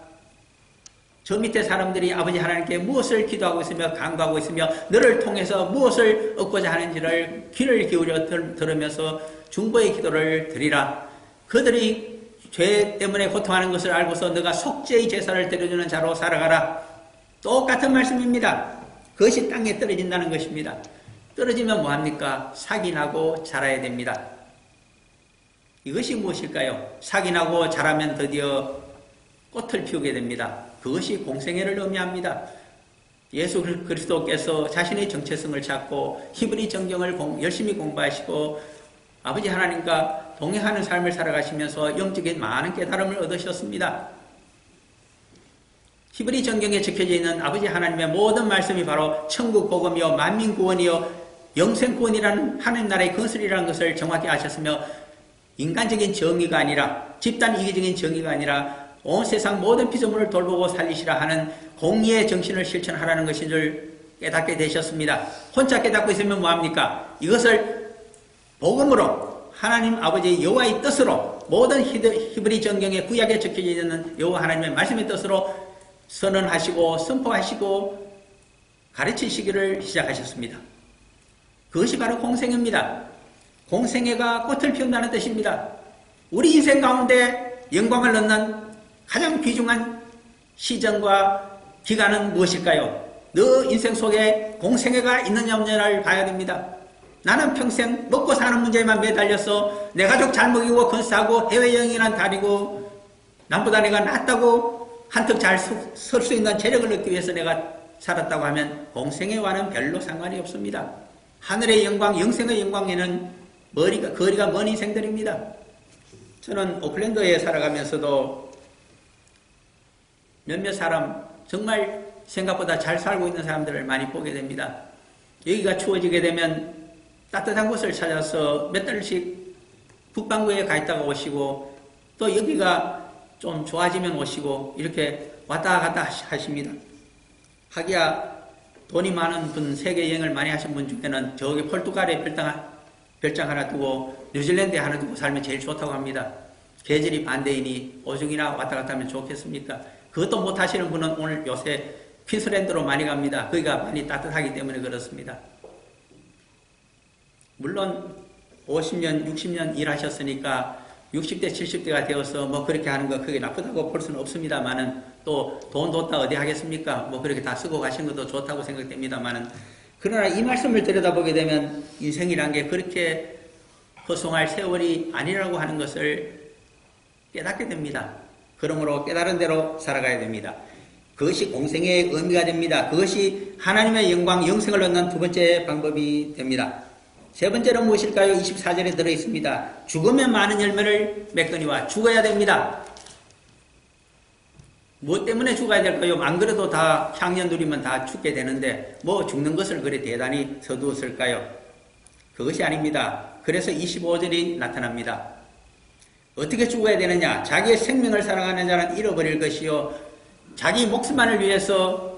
저 밑에 사람들이 아버지 하나님께 무엇을 기도하고 있으며 간구하고 있으며 너를 통해서 무엇을 얻고자 하는지를 귀를 기울여 들으면서 중보의 기도를 드리라. 그들이 죄 때문에 고통하는 것을 알고서 너가 속죄의 제사를 드려주는 자로 살아가라. 똑같은 말씀입니다. 그것이 땅에 떨어진다는 것입니다. 떨어지면 뭐합니까? 삭이 나고 자라야 됩니다. 이것이 무엇일까요? 삭이 나고 자라면 드디어 꽃을 피우게 됩니다. 그것이 공생애를 의미합니다. 예수 그리스도께서 자신의 정체성을 찾고 히브리 정경을 열심히 공부하시고 아버지 하나님과 동행하는 삶을 살아가시면서 영적인 많은 깨달음을 얻으셨습니다. 히브리 정경에 적혀져 있는 아버지 하나님의 모든 말씀이 바로 천국 복음이요 만민 구원이요 영생 구원이라는 하나님 나라의 건설이라는 것을 정확히 아셨으며 인간적인 정의가 아니라 집단 이기적인 정의가 아니라 온 세상 모든 피조물을 돌보고 살리시라 하는 공의의 정신을 실천하라는 것인 줄 깨닫게 되셨습니다. 혼자 깨닫고 있으면 뭐합니까? 이것을 복음으로 하나님 아버지의 여호와의 뜻으로 모든 히브리 정경의 구약에 적혀져 있는 여호와 하나님의 말씀의 뜻으로 선언하시고 선포하시고 가르치시기를 시작하셨습니다. 그것이 바로 공생애입니다. 공생애가 꽃을 피운다는 뜻입니다. 우리 인생 가운데 영광을 얻는 가장 귀중한 시점과 기간은 무엇일까요? 너 인생 속에 공생애가 있느냐 없느냐를 봐야 됩니다. 나는 평생 먹고 사는 문제에만 매달려서 내 가족 잘 먹이고 건사하고 해외여행이나 다니고 남보다 내가 낫다고 한턱 잘 설 수 있는 재력을 얻기 위해서 내가 살았다고 하면 공생애와는 별로 상관이 없습니다. 하늘의 영광, 영생의 영광에는 거리가 먼 인생들입니다. 저는 오클랜드에 살아가면서도 몇몇 사람 정말 생각보다 잘 살고 있는 사람들을 많이 보게 됩니다. 여기가 추워지게 되면 따뜻한 곳을 찾아서 몇 달씩 북반구에 가 있다가 오시고 또 여기가 좀 좋아지면 오시고 이렇게 왔다 갔다 하십니다. 하기야 돈이 많은 분, 세계 여행을 많이 하신 분 중에는 저기 포르투갈에 별장 하나 두고 뉴질랜드에 하나 두고 살면 제일 좋다고 합니다. 계절이 반대이니 오죽이나 왔다 갔다 하면 좋겠습니까? 그것도 못 하시는 분은 오늘 요새 퀸슬랜드로 많이 갑니다. 거기가 많이 따뜻하기 때문에 그렇습니다. 물론 50년, 60년 일하셨으니까 60대, 70대가 되어서 뭐 그렇게 하는 거 그게 나쁘다고 볼 수는 없습니다만은 또 돈 뒀다 어디 하겠습니까? 뭐 그렇게 다 쓰고 가신 것도 좋다고 생각됩니다만은 그러나 이 말씀을 들여다보게 되면 인생이란 게 그렇게 허송할 세월이 아니라고 하는 것을 깨닫게 됩니다. 그러므로 깨달은 대로 살아가야 됩니다. 그것이 공생애의 의미가 됩니다. 그것이 하나님의 영광, 영생을 얻는 두 번째 방법이 됩니다. 세 번째는 무엇일까요? 24절에 들어있습니다. 죽으면 많은 열매를 맺거니와 죽어야 됩니다. 무엇 때문에 죽어야 될까요? 안 그래도 다 향년 누리면 다 죽게 되는데 뭐 죽는 것을 그리 대단히 서두었을까요? 그것이 아닙니다. 그래서 25절이 나타납니다. 어떻게 죽어야 되느냐? 자기의 생명을 사랑하는 자는 잃어버릴 것이요 자기 목숨만을 위해서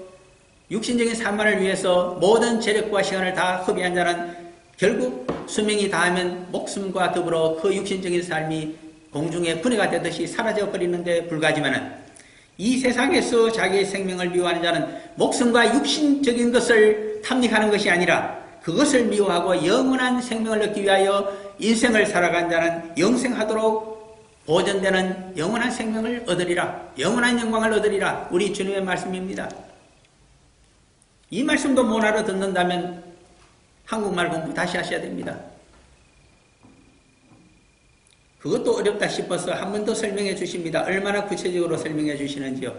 육신적인 삶만을 위해서 모든 재력과 시간을 다 허비한 자는 결국 수명이 다하면 목숨과 더불어 그 육신적인 삶이 공중에 분해가 되듯이 사라져 버리는데 불과하지만은 이 세상에서 자기의 생명을 미워하는 자는 목숨과 육신적인 것을 탐닉하는 것이 아니라 그것을 미워하고 영원한 생명을 얻기 위하여 인생을 살아간 자는 영생하도록 보존되는 영원한 생명을 얻으리라. 영원한 영광을 얻으리라. 우리 주님의 말씀입니다. 이 말씀도 못 알아듣는다면 한국말 공부 다시 하셔야 됩니다. 그것도 어렵다 싶어서 한 번 더 설명해 주십니다. 얼마나 구체적으로 설명해 주시는지요.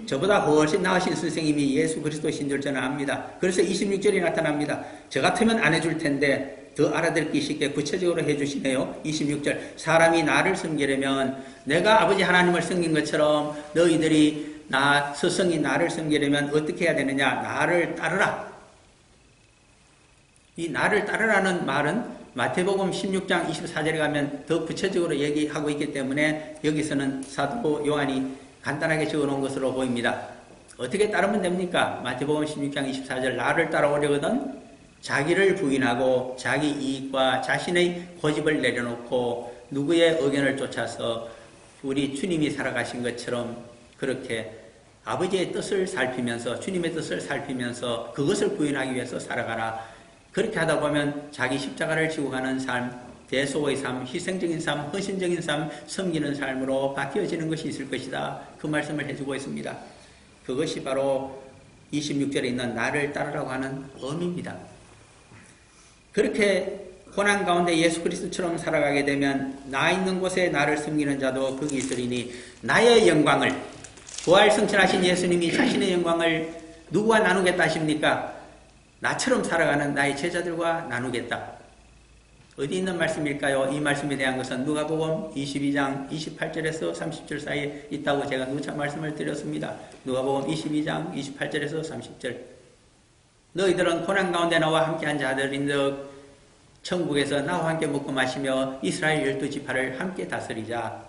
저보다 훨씬 나으신 선생님이 예수 그리스도신 줄 저는 압니다. 그래서 26절이 나타납니다. 저 같으면 안 해줄 텐데 더 알아듣기 쉽게 구체적으로 해주시네요. 26절 사람이 나를 섬기려면 내가 아버지 하나님을 섬긴 것처럼 너희들이 나 스승이 나를 섬기려면 어떻게 해야 되느냐? 나를 따르라. 이 나를 따르라는 말은 마태복음 16장 24절에 가면 더 구체적으로 얘기하고 있기 때문에 여기서는 사도 요한이 간단하게 적어놓은 것으로 보입니다. 어떻게 따르면 됩니까? 마태복음 16장 24절 나를 따라오려거든 자기를 부인하고 자기 이익과 자신의 고집을 내려놓고 누구의 의견을 쫓아서 우리 주님이 살아가신 것처럼 그렇게 아버지의 뜻을 살피면서 주님의 뜻을 살피면서 그것을 부인하기 위해서 살아가라. 그렇게 하다 보면 자기 십자가를 지고 가는 삶 대소의 삶, 희생적인 삶, 헌신적인 삶, 섬기는 삶으로 바뀌어지는 것이 있을 것이다. 그 말씀을 해주고 있습니다. 그것이 바로 26절에 있는 나를 따르라고 하는 의미입니다. 그렇게 고난 가운데 예수 그리스도처럼 살아가게 되면 나 있는 곳에 나를 숨기는 자도 거기 있으리니 나의 영광을, 부활 승천하신 예수님이 자신의 영광을 누구와 나누겠다 하십니까? 나처럼 살아가는 나의 제자들과 나누겠다. 어디 있는 말씀일까요? 이 말씀에 대한 것은 누가복음 22장 28절에서 30절 사이에 있다고 제가 누차 말씀을 드렸습니다. 누가복음 22장 28절에서 30절. 너희들은 고난 가운데 나와 함께한 자들인즉 천국에서 나와 함께 먹고 마시며 이스라엘 12지파를 함께 다스리자.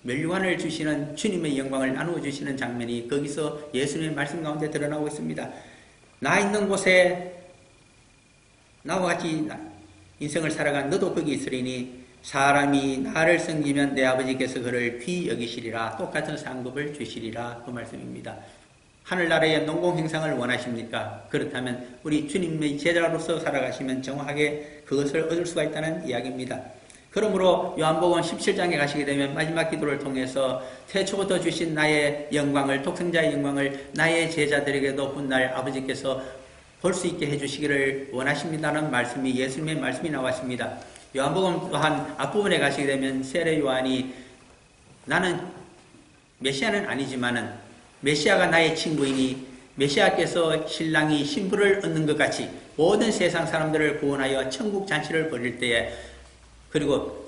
멸류관을 주시는 주님의 영광을 나누어 주시는 장면이 거기서 예수님의 말씀 가운데 드러나고 있습니다. 나 있는 곳에 나와 같이 인생을 살아간 너도 거기 있으리니 사람이 나를 섬기면 내 아버지께서 그를 귀히 여기시리라. 똑같은 상급을 주시리라. 그 말씀입니다. 하늘나라의 농공행상을 원하십니까? 그렇다면 우리 주님의 제자로서 살아가시면 정확하게 그것을 얻을 수가 있다는 이야기입니다. 그러므로 요한복음 17장에 가시게 되면 마지막 기도를 통해서 태초부터 주신 나의 영광을, 독생자의 영광을 나의 제자들에게도 훗날 아버지께서 볼 수 있게 해주시기를 원하십니다는 말씀이, 예수님의 말씀이 나왔습니다. 요한복음 또한 앞부분에 가시게 되면 세례 요한이 나는 메시아는 아니지만은 메시아가 나의 친구이니 메시아께서 신랑이 신부를 얻는 것 같이 모든 세상 사람들을 구원하여 천국 잔치를 벌일 때에, 그리고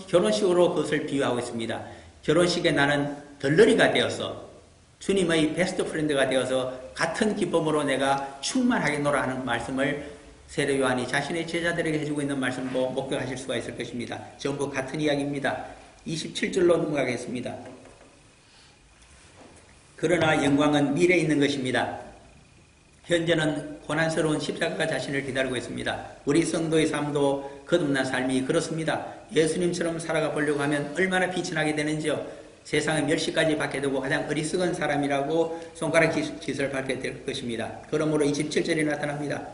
결혼식으로 그것을 비유하고 있습니다. 결혼식에 나는 덜러리가 되어서 주님의 베스트 프렌드가 되어서 같은 기쁨으로 내가 충만하겠노라 하는 말씀을 세례 요한이 자신의 제자들에게 해주고 있는 말씀도 목격하실 수가 있을 것입니다. 전부 같은 이야기입니다. 27절로 넘어가겠습니다. 그러나 영광은 미래에 있는 것입니다. 현재는 고난스러운 십자가가 자신을 기다리고 있습니다. 우리 성도의 삶도 거듭난 삶이 그렇습니다. 예수님처럼 살아가 보려고 하면 얼마나 빛이 나게 되는지요. 세상의 멸시까지 받게 되고 가장 어리석은 사람이라고 손가락 짓을 받게 될 것입니다. 그러므로 27절에 나타납니다.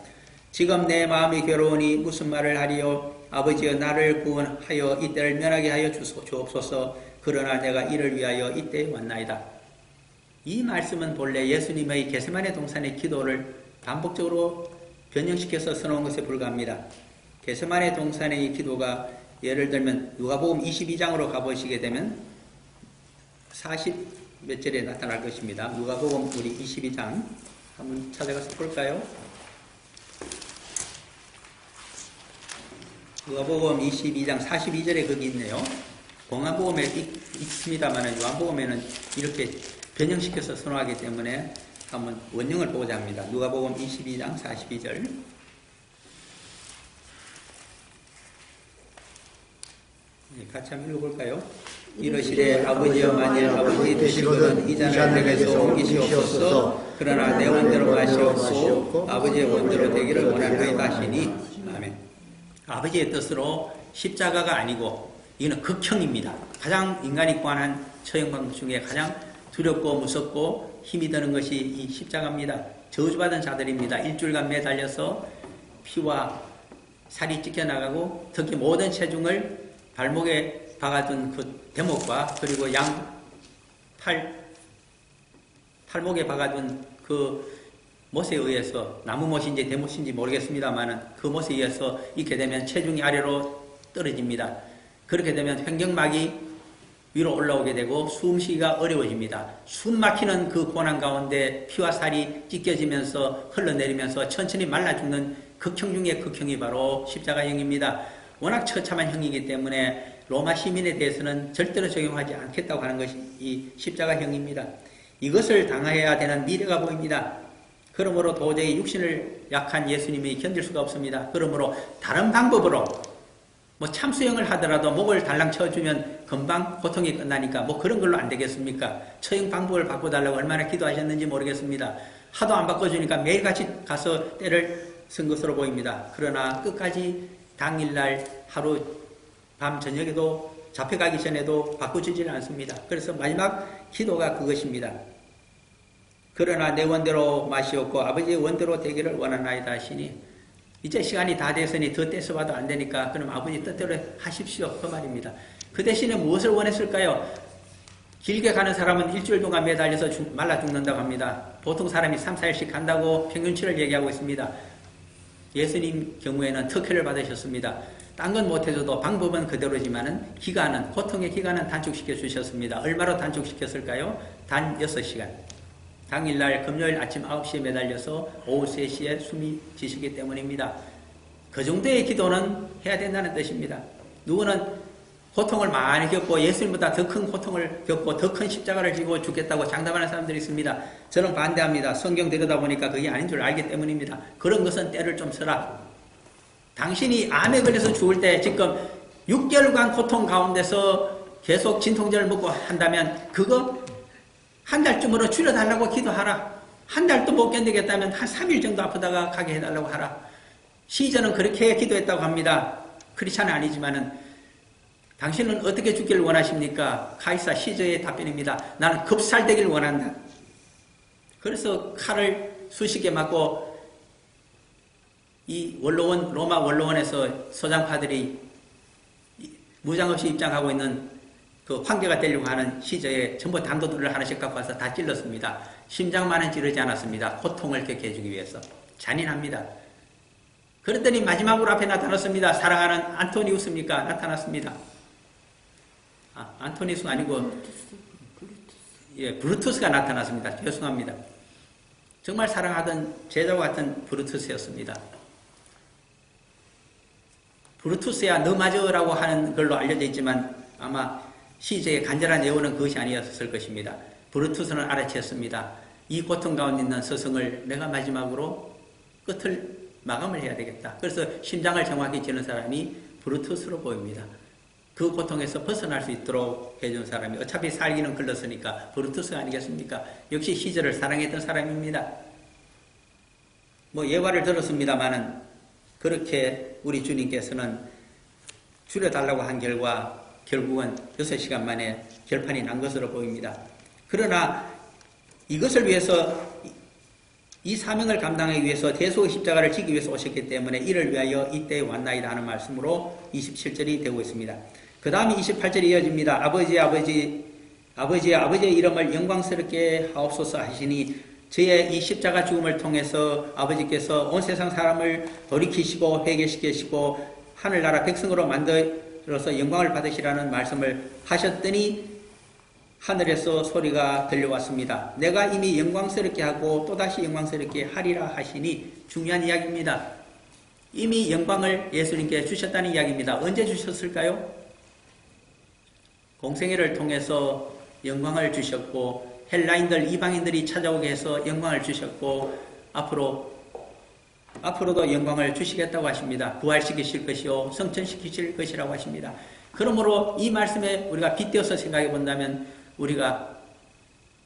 지금 내 마음이 괴로우니 무슨 말을 하리요. 아버지여 나를 구원하여 이때를 면하게 하여 주옵소서. 그러나 내가 이를 위하여 이때에 왔나이다. 이 말씀은 본래 예수님의 겟세마네 동산의 기도를 반복적으로 변형시켜서 써놓은 것에 불과합니다. 겟세마네 동산의 이 기도가 예를 들면 누가복음 22장으로 가보시게 되면 40몇 절에 나타날 것입니다. 누가복음 우리 22장 한번 찾아가서 볼까요? 누가복음 22장 42절에 거기 있네요. 공안복음에 있습니다만 요한복음에는 이렇게 변형시켜서 선호하기 때문에 한번 원형을 보고자 합니다. 누가복음 22장 42절. 같이 한번 읽어볼까요? 이러시되 아버지여 만일 아버지 되시거든 이 잔을 내게서 옮기시옵소서. 그러나 내 원대로 마시옵고 아버지의 원대로 되기를 원하나이다 하시니 아멘. 아버지의 뜻으로 십자가가 아니고 이거는 극형입니다. 가장 인간이 구하는 처형방 중에 가장 두렵고 무섭고 힘이 드는 것이 이 십자가입니다. 저주받은 자들입니다. 일주일간 매달려서 피와 살이 찢겨나가고 특히 모든 체중을 발목에 박아둔 그 대목과 그리고 양 팔목에 박아둔 그 못에 의해서 나무못인지 대못인지 모르겠습니다만 그 못에 의해서 있게 되면 체중이 아래로 떨어집니다. 그렇게 되면 횡격막이 위로 올라오게 되고 숨쉬기가 어려워집니다. 숨 막히는 그 고난 가운데 피와 살이 찢겨지면서 흘러내리면서 천천히 말라 죽는 극형 중의 극형이 바로 십자가형입니다. 워낙 처참한 형이기 때문에 로마 시민에 대해서는 절대로 적용하지 않겠다고 하는 것이 이 십자가형입니다. 이것을 당해야 되는 미래가 보입니다. 그러므로 도저히 육신을 약한 예수님이 견딜 수가 없습니다. 그러므로 다른 방법으로 참수형을 하더라도 목을 달랑 쳐주면 금방 고통이 끝나니까 그런 걸로 안 되겠습니까? 처형 방법을 바꿔달라고 얼마나 기도하셨는지 모르겠습니다. 하도 안 바꿔주니까 매일같이 가서 때를 쓴 것으로 보입니다. 그러나 끝까지 당일날 하루 밤 저녁에도 잡혀가기 전에도 바꿔주지는 않습니다. 그래서 마지막 기도가 그것입니다. 그러나 내 원대로 마시옵고 아버지의 원대로 되기를 원하나이다 하시니 이제 시간이 다 됐으니 더 떼서봐도 안 되니까 그럼 아버지 뜻대로 하십시오. 그 말입니다. 그 대신에 무엇을 원했을까요? 길게 가는 사람은 일주일 동안 매달려서 말라 죽는다고 합니다. 보통 사람이 3, 4일씩 간다고 평균치를 얘기하고 있습니다. 예수님 경우에는 특혜를 받으셨습니다. 딴 건 못해줘도 방법은 그대로지만은 고통의 기간은 단축시켜 주셨습니다. 얼마로 단축시켰을까요? 단 6시간. 당일날 금요일 아침 9시에 매달려서 오후 3시에 숨이 지시기 때문입니다. 그 정도의 기도는 해야 된다는 뜻입니다. 누구는 고통을 많이 겪고 예수님보다 더 큰 고통을 겪고 더 큰 십자가를 지고 죽겠다고 장담하는 사람들이 있습니다. 저는 반대합니다. 성경 들여다보니까 그게 아닌 줄 알기 때문입니다. 그런 것은 때를 좀 써라. 당신이 암에 걸려서 죽을 때 지금 6개월간 고통 가운데서 계속 진통제를 먹고 한다면 그거 한 달쯤으로 줄여달라고 기도하라. 한 달도 못 견디겠다면 한 3일 정도 아프다가 가게 해달라고 하라. 시저는 그렇게 기도했다고 합니다. 크리스찬은 아니지만은 당신은 어떻게 죽기를 원하십니까? 카이사 시저의 답변입니다. 나는 급살되기를 원한다. 그래서 칼을 수십 개 맞고 이 원로원, 로마 원로원에서 소장파들이 무장 없이 입장하고 있는 그 황제가 되려고 하는 시저에 전부 단도들을 하나씩 갖고 와서 다 찔렀습니다. 심장만은 찌르지 않았습니다. 고통을 겪게 해주기 위해서. 잔인합니다. 그랬더니 마지막으로 앞에 나타났습니다. 사랑하는 안토니우스입니까? 나타났습니다. 안토니우스가 아니고 브루투스가 나타났습니다. 죄송합니다. 정말 사랑하던 제자와 같은 브루투스였습니다. 브루투스야 너 맞으라고 하는 걸로 알려져 있지만 아마 시저의 간절한 예언은 그것이 아니었을 것입니다. 브루투스는 알아챘습니다. 이 고통 가운데 있는 스승을 내가 마지막으로 끝을 마감을 해야 되겠다. 그래서 심장을 정확히 찌는 사람이 브루투스로 보입니다. 그 고통에서 벗어날 수 있도록 해준 사람이 어차피 살기는 글렀으니까 브루투스가 아니겠습니까? 역시 시저를 사랑했던 사람입니다. 예화를 들었습니다마는 그렇게 우리 주님께서는 줄여달라고 한 결과 결국은 6시간 만에 결판이 난 것으로 보입니다. 그러나 이것을 위해서 이 사명을 감당하기 위해서 대속의 십자가를 지기 위해서 오셨기 때문에 이를 위하여 이때에 왔나이다 하는 말씀으로 27절이 되고 있습니다. 그 다음에 28절이 이어집니다. 아버지의 이름을 영광스럽게 하옵소서 하시니 저의 이 십자가 죽음을 통해서 아버지께서 온 세상 사람을 돌이키시고 회개시키시고 하늘나라 백성으로 만들어서 영광을 받으시라는 말씀을 하셨더니 하늘에서 소리가 들려왔습니다. 내가 이미 영광스럽게 하고 또다시 영광스럽게 하리라 하시니 중요한 이야기입니다. 이미 영광을 예수님께 주셨다는 이야기입니다. 언제 주셨을까요? 공생애를 통해서 영광을 주셨고 헬라인들, 이방인들이 찾아오게 해서 영광을 주셨고 앞으로도 영광을 주시겠다고 하십니다. 부활시키실 것이요 성천시키실 것이라고 하십니다. 그러므로 이 말씀에 우리가 빗대어서 생각해 본다면 우리가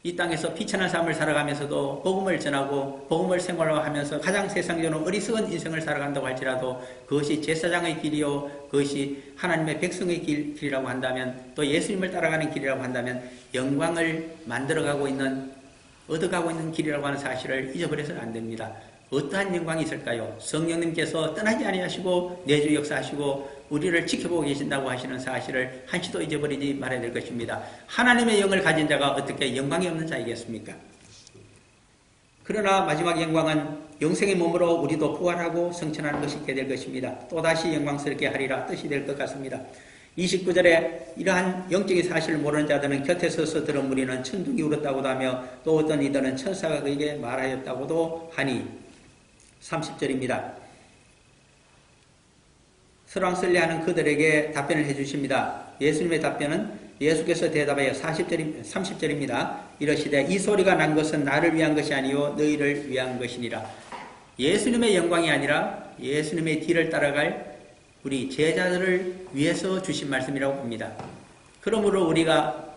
이 땅에서 비천한 삶을 살아가면서도 복음을 전하고 복음을 생활하면서 가장 세상적으로 어리석은 인생을 살아간다고 할지라도 그것이 제사장의 길이요 그것이 하나님의 백성의 길이라고 한다면 또 예수님을 따라가는 길이라고 한다면 영광을 만들어가고 있는 얻어가고 있는 길이라고 하는 사실을 잊어버려서는 안 됩니다. 어떠한 영광이 있을까요? 성령님께서 떠나지 아니하시고 내주 역사하시고 우리를 지켜보고 계신다고 하시는 사실을 한시도 잊어버리지 말아야 될 것입니다. 하나님의 영을 가진 자가 어떻게 영광이 없는 자이겠습니까? 그러나 마지막 영광은 영생의 몸으로 우리도 부활하고 성천하는 것이 있게 될 것입니다. 또다시 영광스럽게 하리라 뜻이 될 것 같습니다. 29절에 이러한 영적인 사실을 모르는 자들은 곁에 서서 들은 무리는 천둥이 울었다고도 하며 또 어떤 이들은 천사가 그에게 말하였다고도 하니 30절입니다. 설왕설래하는 그들에게 답변을 해주십니다. 예수님의 답변은 예수께서 대답하여 30절입니다. 이러시되 이 소리가 난 것은 나를 위한 것이 아니요 너희를 위한 것이니라. 예수님의 영광이 아니라 예수님의 뒤를 따라갈 우리 제자들을 위해서 주신 말씀이라고 봅니다. 그러므로 우리가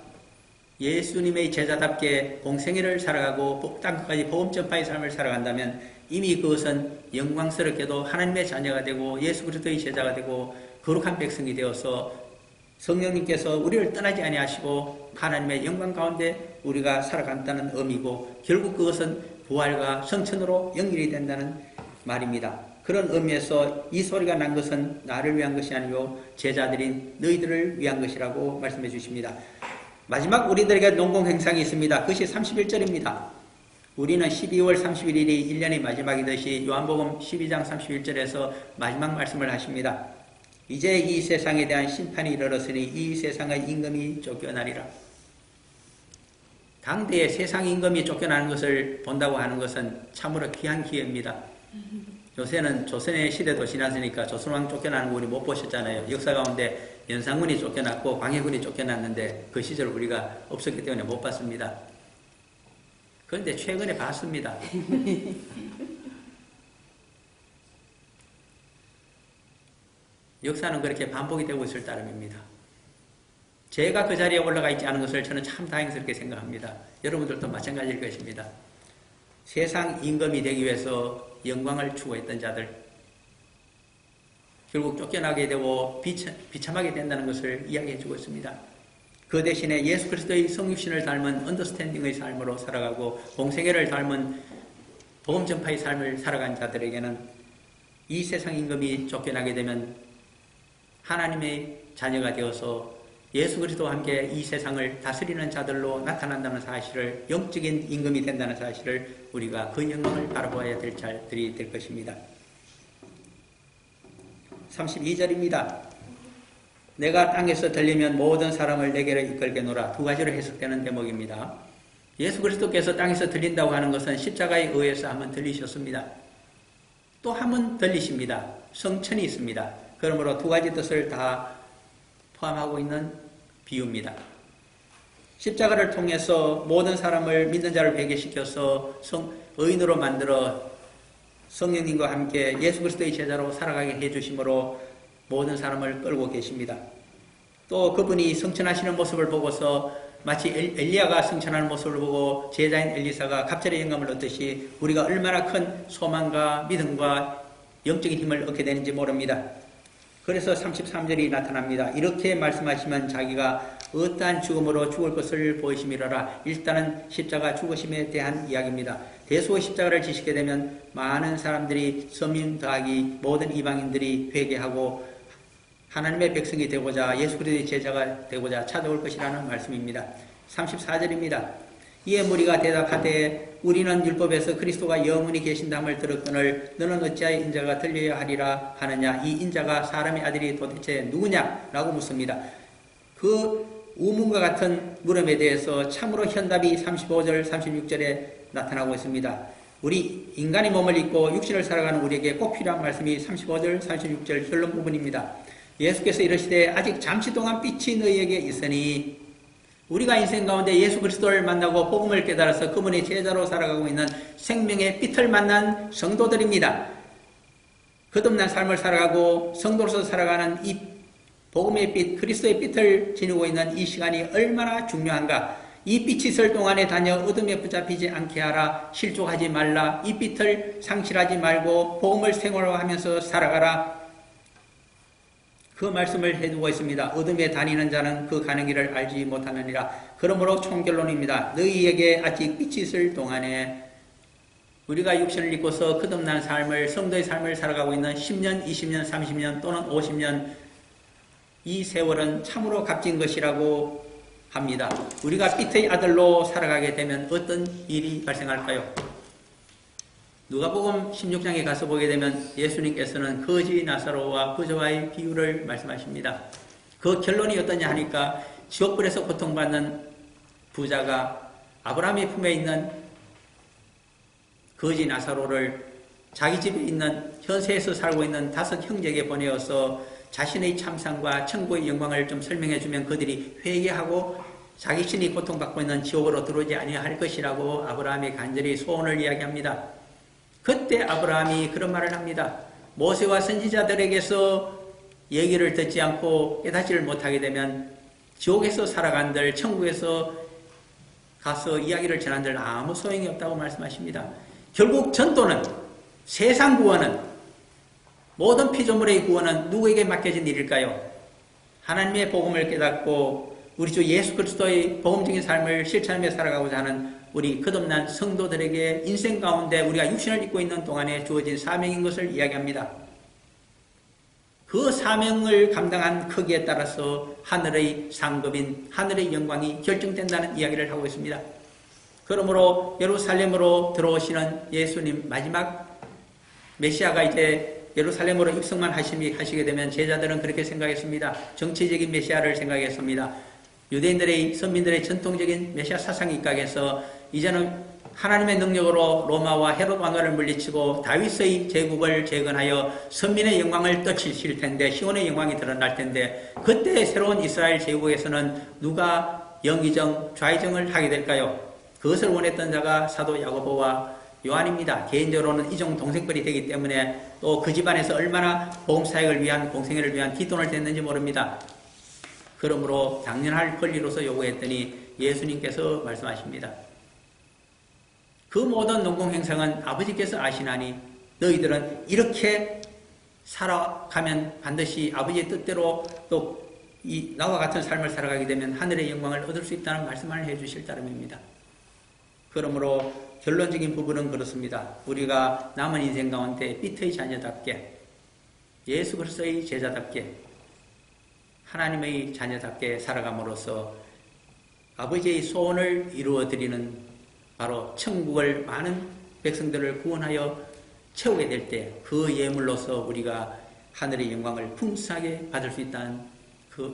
예수님의 제자답게 공생애를 살아가고 땅끝까지 복음 전파의 삶을 살아간다면 이미 그것은 영광스럽게도 하나님의 자녀가 되고 예수 그리스도의 제자가 되고 거룩한 백성이 되어서 성령님께서 우리를 떠나지 아니하시고 하나님의 영광 가운데 우리가 살아간다는 의미고 결국 그것은 부활과 성천으로 연결이 된다는 말입니다. 그런 의미에서 이 소리가 난 것은 나를 위한 것이 아니요 제자들인 너희들을 위한 것이라고 말씀해 주십니다. 마지막 우리들에게 농공행상이 있습니다. 그것이 31절입니다. 우리는 12월 31일이 1년의 마지막이듯이 요한복음 12장 31절에서 마지막 말씀을 하십니다. 이제 이 세상에 대한 심판이 이르렀으니 이 세상의 임금이 쫓겨나리라. 당대에 세상 임금이 쫓겨나는 것을 본다고 하는 것은 참으로 귀한 기회입니다. 요새는 조선의 시대도 지났으니까 조선왕 쫓겨나는 거 우리 못 보셨잖아요. 역사 가운데 연산군이 쫓겨났고 광해군이 쫓겨났는데 그 시절 우리가 없었기 때문에 못 봤습니다. 그런데 최근에 봤습니다. 역사는 그렇게 반복이 되고 있을 따름입니다. 제가 그 자리에 올라가 있지 않은 것을 저는 참 다행스럽게 생각합니다. 여러분들도 마찬가지일 것입니다. 세상 임금이 되기 위해서 영광을 추구했던 자들, 결국 쫓겨나게 되고 비참하게 된다는 것을 이야기해 주고 있습니다. 그 대신에 예수 그리스도의 성육신을 닮은 언더스탠딩의 삶으로 살아가고 공생애를 닮은 복음 전파의 삶을 살아간 자들에게는 이 세상 임금이 쫓겨나게 되면 하나님의 자녀가 되어서 예수 그리스도와 함께 이 세상을 다스리는 자들로 나타난다는 사실을, 영적인 임금이 된다는 사실을 우리가 그 영광을 바라보아야 될 자들이 될 것입니다. 32절입니다. 내가 땅에서 들리면 모든 사람을 내게로 이끌게노라. 두 가지로 해석되는 대목입니다. 예수 그리스도께서 땅에서 들린다고 하는 것은 십자가에 의해서 한번 들리셨습니다. 또 한 번 들리십니다. 성천이 있습니다. 그러므로 두 가지 뜻을 다 포함하고 있는 비유입니다. 십자가를 통해서 모든 사람을 믿는 자를 회개시켜서 의인으로 만들어 성령님과 함께 예수 그리스도의 제자로 살아가게 해주심으로 모든 사람을 끌고 계십니다. 또 그분이 성천하시는 모습을 보고서 마치 엘리야가 성천하는 모습을 보고 제자인 엘리사가 갑절의 영감을 얻듯이 우리가 얼마나 큰 소망과 믿음과 영적인 힘을 얻게 되는지 모릅니다. 그래서 33절이 나타납니다. 이렇게 말씀하시면 자기가 어떠한 죽음으로 죽을 것을 보이심이라라. 일단은 십자가 죽으심에 대한 이야기입니다. 대수의 십자가를 지시게 되면 많은 사람들이 서민 더하기 모든 이방인들이 회개하고 하나님의 백성이 되고자 예수 그리스도의 제자가 되고자 찾아올 것이라는 말씀입니다. 34절입니다. 이에 무리가 대답하되 우리는 율법에서 그리스도가 영원히 계신다함을 들었거늘 너는 어찌하여 인자가 들려야 하리라 하느냐. 이 인자가 사람의 아들이 도대체 누구냐? 라고 묻습니다. 그 우문과 같은 물음에 대해서 참으로 현답이 35절 36절에 나타나고 있습니다. 우리 인간의 몸을 입고 육신을 살아가는 우리에게 꼭 필요한 말씀이 35절 36절 결론 부분입니다. 예수께서 이르시되 아직 잠시 동안 빛이 너희에게 있으니, 우리가 인생 가운데 예수 그리스도를 만나고 복음을 깨달아서 그분의 제자로 살아가고 있는 생명의 빛을 만난 성도들입니다. 거듭난 삶을 살아가고 성도로서 살아가는 이 복음의 빛, 그리스도의 빛을 지니고 있는 이 시간이 얼마나 중요한가. 이 빛이 있을 동안에 다녀 어둠에 붙잡히지 않게 하라. 실족하지 말라. 이 빛을 상실하지 말고 복음을 생활화하면서 살아가라. 그 말씀을 해두고 있습니다. 어둠에 다니는 자는 그 가는 길을 알지 못하느니라. 그러므로 총결론입니다. 너희에게 아직 빛이 있을 동안에 우리가 육신을 입고서 거듭난 삶을, 성도의 삶을 살아가고 있는 10년, 20년, 30년 또는 50년, 이 세월은 참으로 값진 것이라고 합니다. 우리가 빛의 아들로 살아가게 되면 어떤 일이 발생할까요? 누가복음 16장에 가서 보게 되면 예수님께서는 거지 나사로와 부자와의 비유를 말씀하십니다. 그 결론이 어떠냐 하니까 지옥불에서 고통받는 부자가 아브라함의 품에 있는 거지 나사로를 자기 집에 있는 현세에서 살고 있는 5 형제에게 보내어서 자신의 참상과 천국의 영광을 좀 설명해 주면 그들이 회개하고 자기 신이 고통받고 있는 지옥으로 들어오지 아니할 것이라고 아브라함이 간절히 소원을 이야기합니다. 그때 아브라함이 그런 말을 합니다. 모세와 선지자들에게서 얘기를 듣지 않고 깨닫지를 못하게 되면 지옥에서 살아간들, 천국에서 가서 이야기를 전한들 아무 소용이 없다고 말씀하십니다. 결국 전도는, 세상 구원은, 모든 피조물의 구원은 누구에게 맡겨진 일일까요? 하나님의 복음을 깨닫고 우리 주 예수 그리스도의 복음적인 삶을 실천하며 살아가고자 하는 우리 거듭난 성도들에게 인생 가운데 우리가 육신을 입고 있는 동안에 주어진 사명인 것을 이야기합니다. 그 사명을 감당한 크기에 따라서 하늘의 상급인 하늘의 영광이 결정된다는 이야기를 하고 있습니다. 그러므로 예루살렘으로 들어오시는 예수님 마지막 메시아가 이제 예루살렘으로 입성만 하시게 되면 제자들은 그렇게 생각했습니다. 정치적인 메시아를 생각했습니다. 유대인들의 선민들의 전통적인 메시아 사상이 입각해서 이제는 하나님의 능력으로 로마와 헤롯 왕가를 물리치고 다윗의 제국을 재건하여 선민의 영광을 떠치실 텐데 시온의 영광이 드러날 텐데 그때 새로운 이스라엘 제국에서는 누가 영의정, 좌의정을 하게 될까요? 그것을 원했던 자가 사도 야고보와 요한입니다. 개인적으로는 이종 동생뻘이 되기 때문에 또 그 집안에서 얼마나 복음사역을 위한 공생애를 위한 뒷돈을 댔는지 모릅니다. 그러므로 당연할 권리로서 요구했더니 예수님께서 말씀하십니다. 그 모든 농공행성은 아버지께서 아시나니 너희들은 이렇게 살아가면 반드시 아버지의 뜻대로 또 나와 같은 삶을 살아가게 되면 하늘의 영광을 얻을 수 있다는 말씀을 해주실 따름입니다. 그러므로 결론적인 부분은 그렇습니다. 우리가 남은 인생 가운데 빛의 자녀답게 예수 그리스도의 제자답게 하나님의 자녀답게 살아감으로써 아버지의 소원을 이루어드리는 바로 천국을 많은 백성들을 구원하여 채우게 될 때 그 예물로서 우리가 하늘의 영광을 풍성하게 받을 수 있다는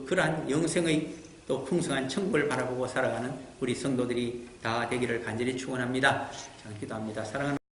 그러한 영생의 또 풍성한 천국을 바라보고 살아가는 우리 성도들이 다 되기를 간절히 축원합니다. 기도합니다. 사랑하는